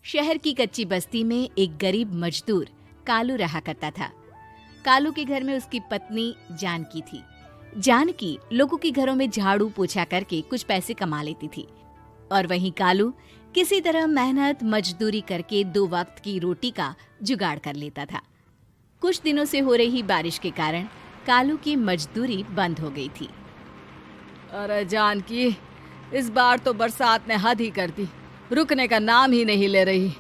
शहर की कच्ची बस्ती में एक गरीब मजदूर कालू रहा करता था। कालू के घर में उसकी पत्नी जानकी थी। जानकी लोगों के घरों में झाड़ू पोछा करके कुछ पैसे कमा लेती थी और वहीं कालू किसी तरह मेहनत मजदूरी करके 2 वक्त की रोटी का जुगाड़ कर लेता था। कुछ दिनों से हो रही बारिश के कारण कालू की मजदूरी बंद हो गई थी। अरे जानकी, इस बार तो बरसात ने हद ही कर दी, रुकने का नाम ही नहीं ले रही।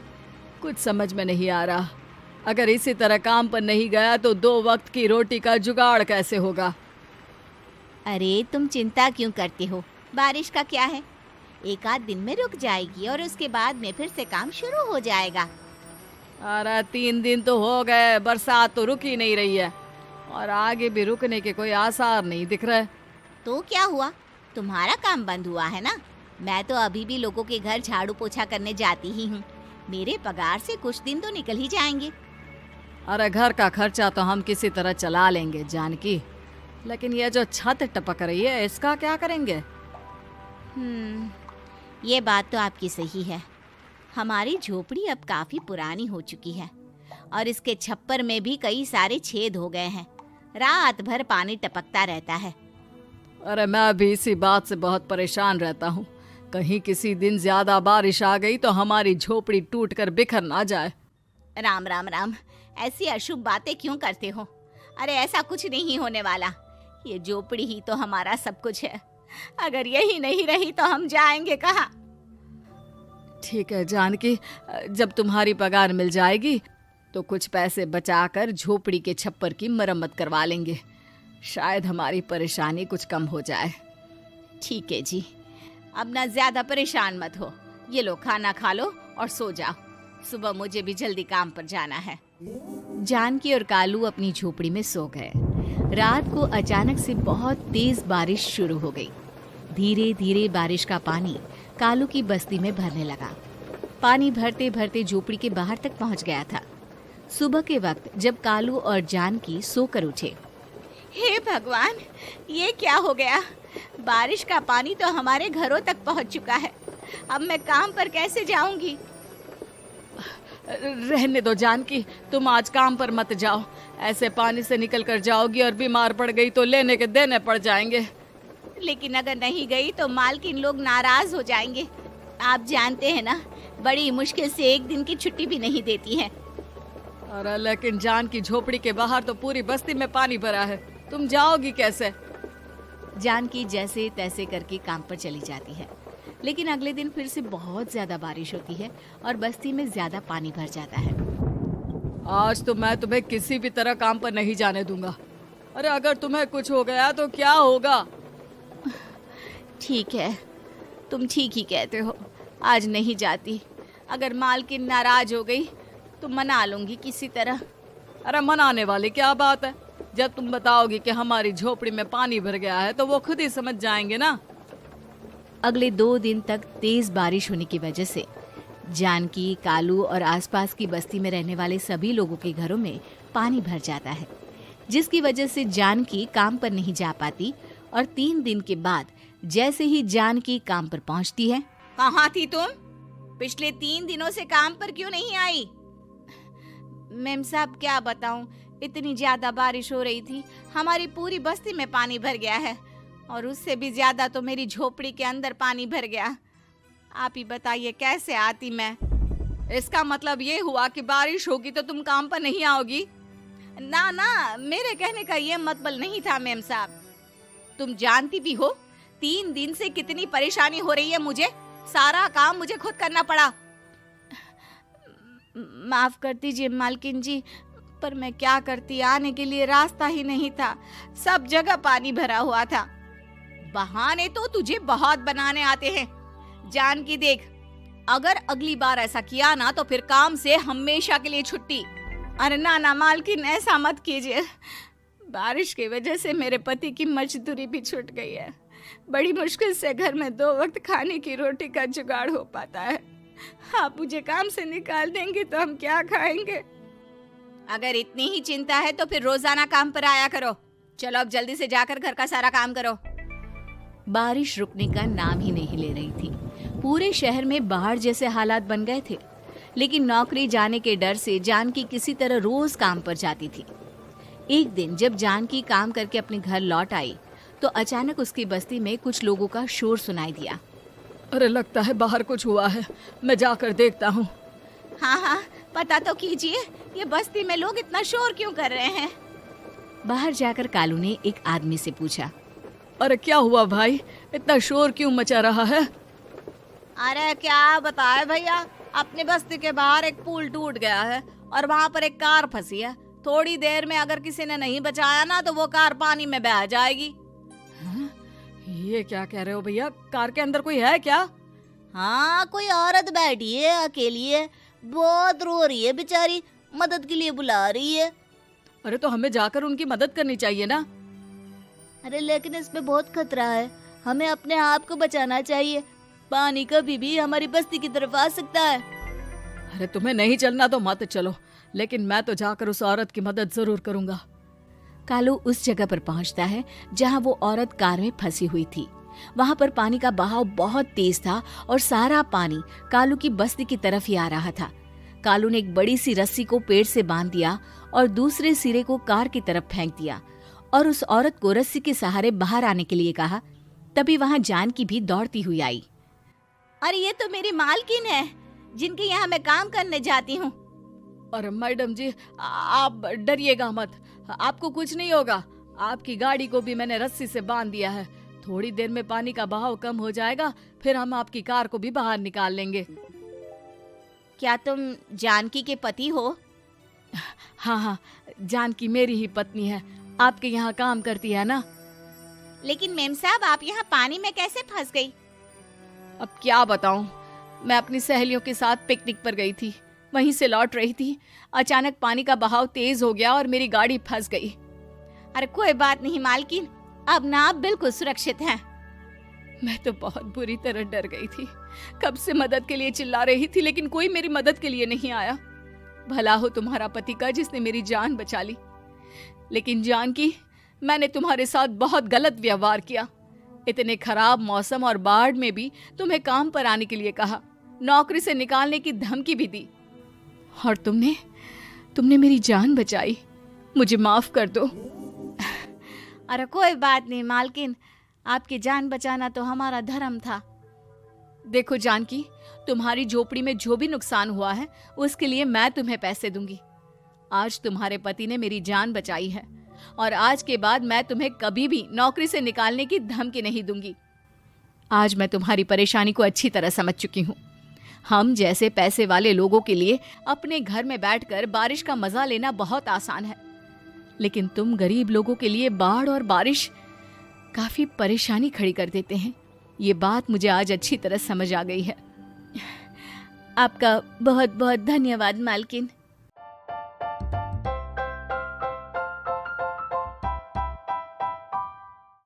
कुछ समझ में नहीं आ रहा, अगर इसी तरह काम पर नहीं गया तो 2 वक्त की रोटी का जुगाड़ कैसे होगा। अरे तुम चिंता क्यों करते हो, बारिश का क्या है, 1 आध दिन में रुक जाएगी और उसके बाद में फिर से काम शुरू हो जाएगा। अरे 3 दिन तो हो गए, बरसात तो रुक ही नहीं रही है और आगे भी रुकने के कोई आसार नहीं दिख रहे। तो क्या हुआ, तुम्हारा काम बंद हुआ है ना। मैं तो अभी भी लोगों के घर झाड़ू पोछा करने जाती ही हूँ। मेरे पगार से कुछ दिन तो निकल ही जाएंगे। अरे घर का खर्चा तो हम किसी तरह चला लेंगे जानकी, लेकिन ये जो छत टपक रही है इसका क्या करेंगे। ये बात तो आपकी सही है। हमारी झोपड़ी अब काफी पुरानी हो चुकी है और इसके छप्पर में भी कई सारे छेद हो गए हैं। रात भर पानी टपकता रहता है। अरे मैं भी इसी बात से बहुत परेशान रहता हूँ। कहीं किसी दिन ज्यादा बारिश आ गई तो हमारी झोपड़ी टूटकर बिखर ना जाए। राम राम राम, ऐसी अशुभ बातें क्यों करते हो। अरे ऐसा कुछ नहीं होने वाला। ये झोपड़ी ही तो हमारा सब कुछ है। अगर यही नहीं रही तो हम जाएंगे कहाँ। ठीक है जानकी, जब तुम्हारी पगार मिल जाएगी तो कुछ पैसे बचाकर झोपड़ी के छप्पर की मरम्मत करवा लेंगे। शायद हमारी परेशानी कुछ कम हो जाए। ठीक है जी, अब ना ज्यादा परेशान मत हो। ये लो, खाना खा लो और सो जाओ। सुबह मुझे भी जल्दी काम पर जाना है। जानकी और कालू अपनी झोपड़ी में सो गए। रात को अचानक से बहुत तेज बारिश शुरू हो गई। धीरे धीरे बारिश का पानी कालू की बस्ती में भरने लगा। पानी भरते भरते झोपड़ी के बाहर तक पहुंच गया था। सुबह के वक्त जब कालू और जानकी सोकर उठे, हे भगवान, ये क्या हो गया। बारिश का पानी तो हमारे घरों तक पहुंच चुका है। अब मैं काम पर कैसे जाऊंगी। रहने दो जानकी, तुम आज काम पर मत जाओ। ऐसे पानी से निकल कर जाओगी और बीमार पड़ गई तो लेने के देने पड़ जाएंगे। लेकिन अगर नहीं गई तो मालकिन लोग नाराज हो जाएंगे। आप जानते हैं ना, बड़ी मुश्किल से 1 दिन की छुट्टी भी नहीं देती है। अरे लेकिन जानकी, झोपड़ी के बाहर तो पूरी बस्ती में पानी भरा है, तुम जाओगी कैसे। जानकी जैसे तैसे करके काम पर चली जाती है, लेकिन अगले दिन फिर से बहुत ज्यादा बारिश होती है और बस्ती में ज्यादा पानी भर जाता है। आज तो मैं तुम्हें किसी भी तरह काम पर नहीं जाने दूंगा। अरे अगर तुम्हें कुछ हो गया तो क्या होगा। ठीक है, तुम ठीक ही कहते हो। आज नहीं जाती। अगर मालकिन नाराज हो गई तो मना लूंगी किसी तरह। अरे मनाने वाली क्या बात है, जब तुम बताओगी कि हमारी झोपड़ी में पानी भर गया है तो वो खुद ही समझ जाएंगे ना। अगले 2 दिन तक तेज बारिश होने की वजह से जानकी, कालू और आसपास की बस्ती में रहने वाले सभी लोगों के घरों में पानी भर जाता है, जिसकी वजह से जानकी काम पर नहीं जा पाती। और 3 दिन के बाद जैसे ही जानकी काम पर पहुंचती है, कहाँ थी तुम? पिछले 3 दिनों से काम पर क्यों नहीं आई? मैम साहब, क्या बताऊं, इतनी ज्यादा बारिश हो रही थी, हमारी पूरी बस्ती में पानी भर गया है और उससे भी ज्यादा तो मेरी झोपड़ी के अंदर पानी भर गया। आप ही बताइए कैसे आती मैं। इसका मतलब ये हुआ कि बारिश होगी तो तुम काम पर नहीं आओगी। ना ना, मेरे कहने का ये मतलब नहीं था मैम साहब। तुम जानती भी हो 3 दिन से कितनी परेशानी हो रही है मुझे। सारा काम मुझे खुद करना पड़ा। माफ कर दीजिए मालकिन जी, पर मैं क्या करती, आने के लिए रास्ता ही नहीं था। सब जगह पानी भरा हुआ था। बहाने तो तुझे बहुत बनाने आते हैं। जानकी देख, अगर अगली बार ऐसा किया ना तो फिर काम से हमेशा के लिए छुट्टी। अरे ना ना मालकिन, ऐसा मत कीजिए। बारिश की वजह से मेरे पति की मजदूरी भी छूट गई है। बड़ी मुश्किल से घर में 2 वक्त खाने की रोटी का जुगाड़ हो पाता है। आप मुझे काम से निकाल देंगे तो हम क्या खाएंगे। अगर इतनी ही चिंता है तो फिर रोजाना काम पर आया करो। चलो अब जल्दी से जाकर घर का सारा काम करो। बारिश रुकने का नाम ही नहीं ले रही थी। पूरे शहर में बाढ़ जैसे हालात बन गए थे। लेकिन नौकरी जाने के डर से जानकी किसी तरह रोज काम पर जाती थी। एक दिन जब जानकी काम करके अपने घर लौट आई तो अचानक उसकी बस्ती में कुछ लोगों का शोर सुनाई दिया। अरे लगता है बाहर कुछ हुआ है, मैं जाकर देखता हूँ। हाँ हाँ, पता तो कीजिए, ये बस्ती में लोग इतना शोर क्यों कर रहे हैं। बाहर जाकर कालू ने एक आदमी से पूछा, अरे क्या हुआ भाई, इतना शोर क्यों मचा रहा है? अरे क्या बताए भैया, अपने बस्ती के बाहर एक पुल टूट गया है और वहाँ पर एक कार फंसी है। थोड़ी देर में अगर किसी ने नहीं बचाया ना तो वो कार पानी में बह जाएगी। हाँ? ये क्या कह रहे हो भैया, कार के अंदर कोई है क्या? हाँ, कोई औरत बैठी है, अकेली है, बहुत रो रही है बेचारी, मदद के लिए बुला रही है। अरे तो हमें जाकर उनकी मदद करनी चाहिए ना। अरे लेकिन इसमें बहुत खतरा है, हमें अपने आप को बचाना चाहिए। पानी कभी भी हमारी बस्ती की तरफ आ सकता है। अरे तुम्हें नहीं चलना तो मत चलो, लेकिन मैं तो जाकर उस औरत की मदद जरूर करूंगा। कालू उस जगह पर पहुंचता है जहां वो औरत कार में फंसी हुई थी। वहां पर पानी का बहाव बहुत तेज था और सारा पानी कालू की बस्ती की तरफ ही आ रहा था। कालू ने एक बड़ी सी रस्सी को पेड़ से बांध दिया और दूसरे सिरे को कार की तरफ फेंक दिया और उस औरत को रस्सी के सहारे बाहर आने के लिए कहा। तभी वहां जानकी भी दौड़ती हुई आई। अरे ये तो मेरी मालकिन है, जिनके यहाँ मैं काम करने जाती हूँ। अरे मैडम जी, आप डरिएगा मत, आपको कुछ नहीं होगा। आपकी गाड़ी को भी मैंने रस्सी से बांध दिया है। थोड़ी देर में पानी का बहाव कम हो जाएगा, फिर हम आपकी कार को भी बाहर निकाल लेंगे। क्या तुम जानकी के पति हो? हाँ हाँ, जानकी मेरी ही पत्नी है, आपके यहाँ काम करती है ना। लेकिन मेम साहब, आप यहाँ पानी में कैसे फंस गई? अब क्या बताऊं, मैं अपनी सहेलियों के साथ पिकनिक पर गई थी, वहीं से लौट रही थी। अचानक पानी का बहाव तेज हो गया और मेरी गाड़ी फंस गई। अरे कोई बात नहीं मालकिन, अब ना आप बिल्कुल सुरक्षित हैं। मैं तो बहुत बुरी तरह डर गई थी, कब से मदद के लिए चिल्ला रही थी, लेकिन कोई मेरी मदद के लिए नहीं आया। भला हो तुम्हारा पति का जिसने मेरी जान बचा ली। लेकिन जानकी, मैंने तुम्हारे साथ बहुत गलत व्यवहार किया। इतने खराब मौसम और बाढ़ में भी तुम्हें काम पर आने के लिए कहा, नौकरी से निकालने की धमकी भी दी, और तुमने मेरी जान बचाई। मुझे माफ कर दो। अरे कोई बात नहीं मालकिन, आपकी जान बचाना तो हमारा धर्म था। देखो जानकी, तुम्हारी झोपड़ी में जो भी नुकसान हुआ है उसके लिए मैं तुम्हें पैसे दूंगी। आज तुम्हारे पति ने मेरी जान बचाई है और आज के बाद मैं तुम्हें कभी भी नौकरी से निकालने की धमकी नहीं दूंगी। आज मैं तुम्हारी परेशानी को अच्छी तरह समझ चुकी हूँ। हम जैसे पैसे वाले लोगों के लिए अपने घर में बैठकर बारिश का मजा लेना बहुत आसान है, लेकिन तुम गरीब लोगों के लिए बाढ़ और बारिश काफी परेशानी खड़ी कर देते हैं। ये बात मुझे आज अच्छी तरह समझ आ गई है। आपका बहुत बहुत धन्यवाद मालकिन।